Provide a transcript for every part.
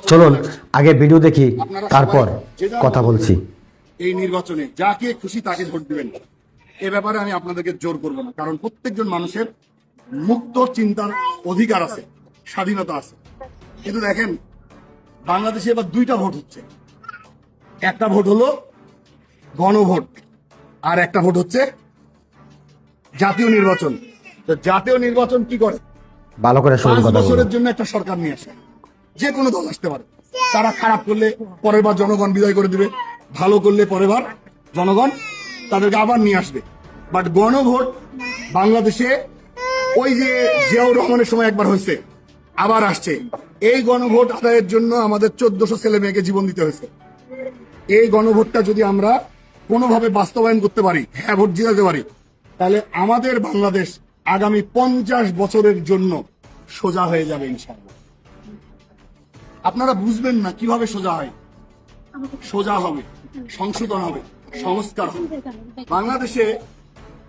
চলুন আগে ভিডিও দেখি, তারপর কথা বলছি। এই নির্বাচনে যাকে খুশি তাকে ভোট দিবেন, এ ব্যাপারে আমি আপনাদেরকে জোর করব না, কারণ প্রত্যেকজন মানুষের মুক্ত চিন্তার অধিকার আছে, স্বাধীনতা আছে। কিন্তু দেখেন, বাংলাদেশে এবার দুইটা ভোট হচ্ছে। একটা ভোট হলো গণভোট, আর একটা ভোট হচ্ছে জাতীয় নির্বাচন। তো জাতীয় নির্বাচন কি করে? ভালো করে শুনুন 5 কথা বলুন। বছরের জন্য একটা সরকার নিয়ে আসে, যে কোনো দল আসতে পারে। তারা খারাপ করলে পরের বার জনগণ বিদায় করে দিবে, ভালো করলে পরের বার জনগণ তাদেরকে আবার নিয়ে আসবে। বাট গণভোট বাংলাদেশে ওই যে জিয়াউর রহমানের সময় একবার হয়েছে, আবার আসছে। এই গণভোট আদায়ের জন্য আমাদের 1400 ছেলে মেয়েকে জীবন দিতে হয়েছে। এই গণভোটটা যদি আমরা কোনোভাবে বাস্তবায়ন করতে পারি, হ্যাঁ ভোট জিতাতে পারি, তাহলে আমাদের বাংলাদেশ আগামী 50 বছরের জন্য সোজা হয়ে যাবে ইনশাআল্লাহ। আপনারা বুঝবেন না কিভাবে সোজা হয়। সোজা হবে, সংশোধন হবে, সংস্কার হবে। বাংলাদেশে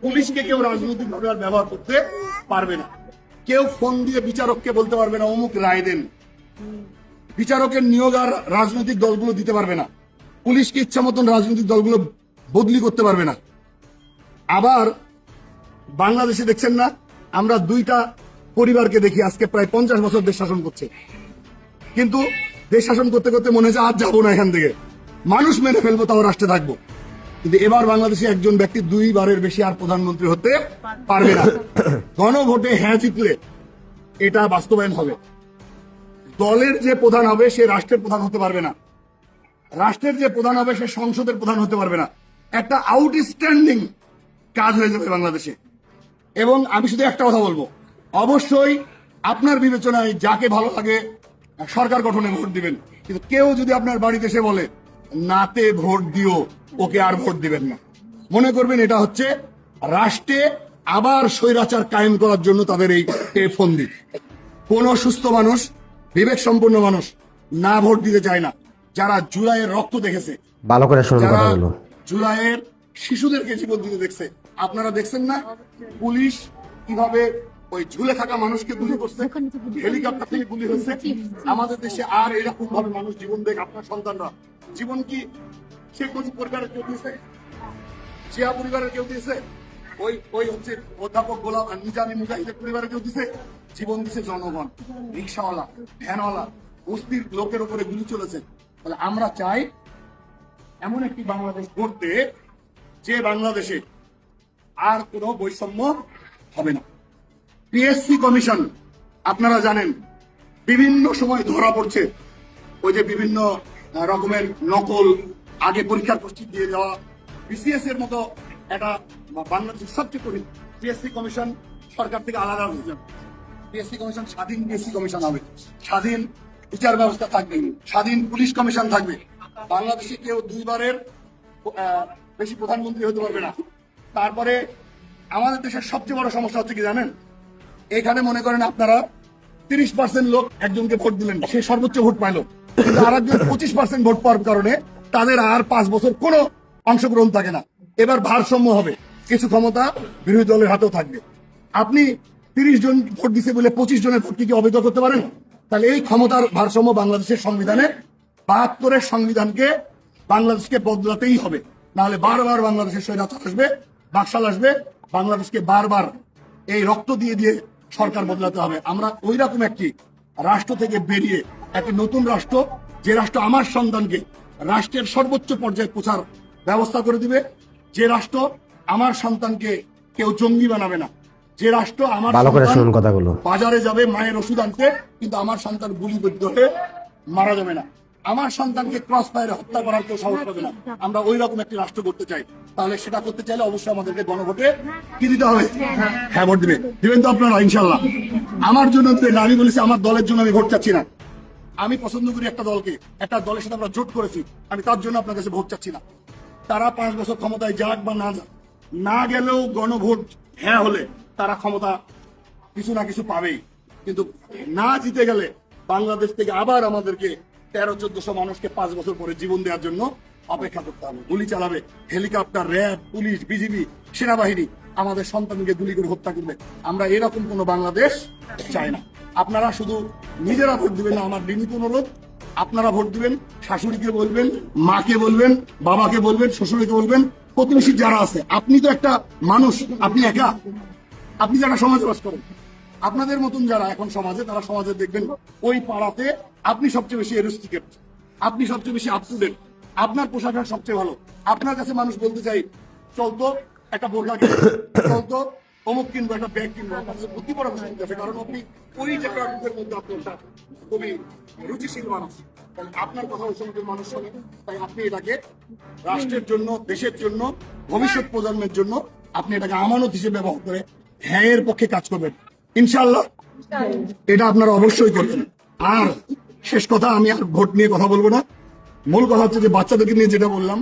পুলিশকে কেউ রাজনৈতিকভাবে আর ব্যবহার করতে পারবে না। কেউ ফোন দিয়ে বিচারককে বলতে পারবে না অমুক রায় দেন। বিচারকের নিয়োগ আর রাজনৈতিক দলগুলো দিতে পারবে না। পুলিশকে ইচ্ছা মতন রাজনৈতিক দলগুলো বদলি করতে পারবে না। আবার বাংলাদেশে দেখছেন না, আমরা দুইটা পরিবারকে দেখি আজকে প্রায় 50 বছর দেশ শাসন করছে, কিন্তু দেশ শাসন করতে করতে মনে হচ্ছে আজ যাবো না এখান থেকে, মানুষ মেরে ফেলবো, তাও রাষ্ট্রে থাকবো। কিন্তু এবার বাংলাদেশে একজন ব্যক্তি 2 বারের বেশি আর প্রধানমন্ত্রী হতে পারবে না। গণভোটে হ্যাঁ জিতলে এটা বাস্তবায়ন হবে। দলের যে প্রধান হবে সে রাষ্ট্রের প্রধান হতে পারবে না, রাষ্ট্রের যে প্রধান হবে সে সংসদের প্রধান হতে পারবে না। একটা আউটস্ট্যান্ডিং কাজ হয়ে যাবে বাংলাদেশে। এবং আমি শুধু একটা কথা বলবো, অবশ্যই আপনার বিবেচনায় যাকে ভালো লাগে সরকার গঠনে ভোট দিবেন, কিন্তু কেউ যদি আপনার বাড়িতে এসে বলে নাতে ভোট দিও, ওকে আর ভোট দিবেন না। মনে করবেন এটা হচ্ছে রাষ্ট্রে আবার স্বৈরাচার কায়েম করার জন্য তাদের এই ফন্দি। কোন সুস্থ মানুষ, বিবেক সম্পন্ন মানুষ না ভোট দিতে চায় না। যারা জুলাইয়ের রক্ত দেখেছে, ভালো করে শুনুন যারা কথাগুলো। জুলাইয়ের শিশুদেরকে জীবন দিতে দেখছে, আপনারা দেখছেন না পুলিশ কিভাবে ওই ঝুলে থাকা মানুষকে গুলি করছে, হেলিকপ্টার থেকে গুলি হয়েছে। আমাদের দেশে আর এরকম ভাবে মানুষ জীবন দেখ, আপনার সন্তানরা জীবন কি শেখ মুজিব পরিবারের কেউ দিয়েছে? জিয়া পরিবারের কেউ দিয়েছে? ওই ওই হচ্ছে অধ্যাপক গোলাম নিজামী মুজাহিদের পরিবারের কেউ দিছে? জীবন দিছে জনগণ, রিক্সাওয়ালা, ভ্যানওয়ালা, বস্তির লোকের উপরে গুলি চলেছে। তাহলে আমরা চাই এমন একটি বাংলাদেশ গড়তে যে বাংলাদেশে আর কোনো বৈষম্য হবে না। পিএসসি কমিশন আপনারা জানেন বিভিন্ন সময় ধরা পড়ছে, ওই যে বিভিন্ন রকমের নকল, আগে পরীক্ষার প্রস্তুতি দিয়ে দেওয়া। বিসিএস এর মতো একটা বাংলাদেশের সবচেয়ে কঠিন পিএসসি কমিশন সরকার থেকে আলাদা হয়ে যাবে। পিএসসি কমিশন স্বাধীন পিএসসি কমিশন হবে, স্বাধীন বিচার ব্যবস্থা থাকবে, স্বাধীন পুলিশ কমিশন থাকবে। বাংলাদেশে কেউ 2 বারের বেশি প্রধানমন্ত্রী হতে পারবে না। তারপরে আমাদের দেশের সবচেয়ে বড় সমস্যা হচ্ছে কি জানেন, এখানে মনে করেন আপনারা 30% লোক একজনকে ভোট দিলেন, সে সর্বোচ্চ ভোট পাইলো, কিন্তু আর একজন 25% ভোট পাওয়ার কারণে তাদের আর 5 বছর কোনো অংশগ্রহণ থাকে না। এবার ভারসাম্য হবে, কিছু ক্ষমতা বিরোধী দলের হাতেও থাকবে। আপনি 30 জন ভোট দিছে বলে 25 জনের ভোটকে কি অবৈধ করতে পারেন? তাহলে এই ক্ষমতার ভারসাম্য বাংলাদেশের সংবিধানে 72-এর সংবিধানকে বাংলাদেশকে বদলাতেই হবে, নাহলে বারবার বাংলাদেশের স্বৈরাচার আসবে, বাকশাল আসবে, বাংলাদেশকে বারবার এই রক্ত দিয়ে দিয়ে সরকার বদলাতে হবে। আমরা ওই রকম একটি রাষ্ট্র থেকে বেরিয়ে একটি নতুন রাষ্ট্র, যে রাষ্ট্র আমার সন্তানকে রাষ্ট্রের সর্বোচ্চ পর্যায়ে পৌঁছার ব্যবস্থা করে দিবে, যে রাষ্ট্র আমার সন্তানকে কেউ জঙ্গি বানাবে না, যে রাষ্ট্র আমার ভালো করে শুনুন কথাগুলো। বাজারে যাবে মায়ের ওষুধ আনতে, কিন্তু আমার সন্তান গুলিবিদ্ধ হয়ে মারা যাবে না, আমার সন্তানকে ক্রস ফায়ারে হত্যা করার কেউ সাহস পাবে না। আমরা ওই রকম একটি রাষ্ট্র করতে চাই। তাহলে সেটা করতে চাইলে অবশ্যই আমাদেরকে গণভোটে কি দিতে হবে? হ্যাঁ ভোট দিবেন তো আপনারা ইনশাল্লাহ। আমার জন্য দিবেন না, আমি বলেছি আমার দলের জন্য আমি ভোট চাচ্ছি না। আমি পছন্দ করি একটা দলকে, একটা দলের সাথে আমরা জোট করেছি, আমি তার জন্য আপনার কাছে ভোট চাচ্ছি না। তারা 5 বছর ক্ষমতায় যাক বা না যাক, না গেলেও গণভোট হ্যাঁ হলে তারা ক্ষমতা কিছু না কিছু পাবেই। কিন্তু না জিতে গেলে বাংলাদেশ থেকে আবার আমাদেরকে 1300-1400 মানুষকে 5 বছর পরে জীবন দেওয়ার জন্য অপেক্ষা করতে হবে। গুলি চালাবে হেলিকপ্টার, র্যাব, পুলিশ, বিজিবি, সেনাবাহিনী, আমাদের সন্তানকে গুলি করে হত্যা করবে। আমরা এরকম কোনো বাংলাদেশ চাই না। আপনারা শুধু নিজেরা ভোট দিবেন না, আমার বিনীত অনুরোধ, আপনারা ভোট দিবেন, শাশুড়িকে বলবেন, মাকে বলবেন, বাবাকে বলবেন, শ্বশুরকে বলবেন, প্রতিবেশী যারা আছে। আপনি তো একটা মানুষ, আপনি একা, আপনি যারা সমাজে বাস করেন, আপনাদের মতন যারা এখন সমাজে, তারা সমাজে দেখবেন ওই পাড়াতে আপনি সবচেয়ে বেশি এরোস্টিকেট, আপনি সবচেয়ে বেশি আপ টু ডেট, আপনার পোশাক সবচেয়ে ভালো। আপনার কাছে মানুষ বলতে চাই, চলতো একটা বোরখা কিনবো, চলতো অমুক কিনবো, একটা ব্যাগ কিনবো, আপনার কাছে বুদ্ধি পরামর্শ দিতে হবে, কারণ আপনি ওই যে গ্রাহকের মধ্যে আপনি একটা খুবই রুচিশীল মানুষ। তাই আপনার কথা ওই সমাজের মানুষ শোনে। তাই আপনি এটাকে রাষ্ট্রের জন্য, দেশের জন্য, ভবিষ্যৎ প্রজন্মের জন্য আপনি এটাকে আমানত হিসেবে ব্যবহার করে হ্যাঁ পক্ষে কাজ করবেন ইনশাআল্লাহ। এটা আপনারা অবশ্যই করবেন। আর শেষ কথা, আমি আর ভোট নিয়ে কথা বলবো না। মূল কথা হচ্ছে যে বাচ্চাদেরকে নিয়ে যেটা বললাম,